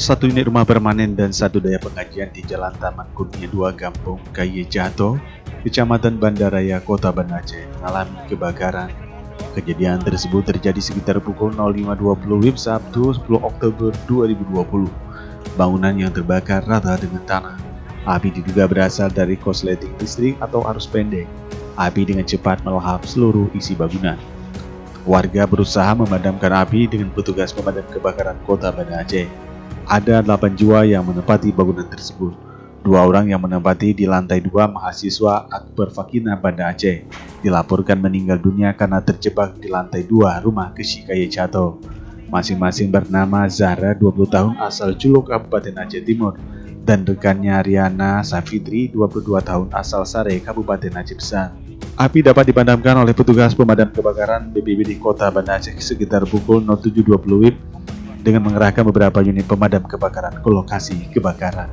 Satu unit rumah permanen dan satu daya pengajian di Jalan Taman Kurnia 2 Kampung Kaye Jato, Kecamatan Bandaraya, Kota Banda Aceh mengalami kebakaran. Kejadian tersebut terjadi sekitar pukul 05.20 WIB Sabtu 10 Oktober 2020. Bangunan yang terbakar rata dengan tanah. Api diduga berasal dari korsleting listrik atau arus pendek. Api dengan cepat melahap seluruh isi bangunan. Warga berusaha memadamkan api dengan petugas pemadam kebakaran Kota Banda Aceh. Ada 8 jiwa yang menempati bangunan tersebut. 2 orang yang menempati di lantai 2 mahasiswa Akbar Fakina Banda Aceh dilaporkan meninggal dunia karena terjebak di lantai 2 rumah Kesi Kaye Jato. Masing-masing bernama Zahra 20 tahun asal Juluk Kabupaten Aceh Timur dan rekannya Riana Safitri 22 tahun asal Sare Kabupaten Aceh Besar. Api dapat dipadamkan oleh petugas pemadam kebakaran BPBD Kota Banda Aceh sekitar pukul 07.20 WIB dengan mengerahkan beberapa unit pemadam kebakaran ke lokasi kebakaran.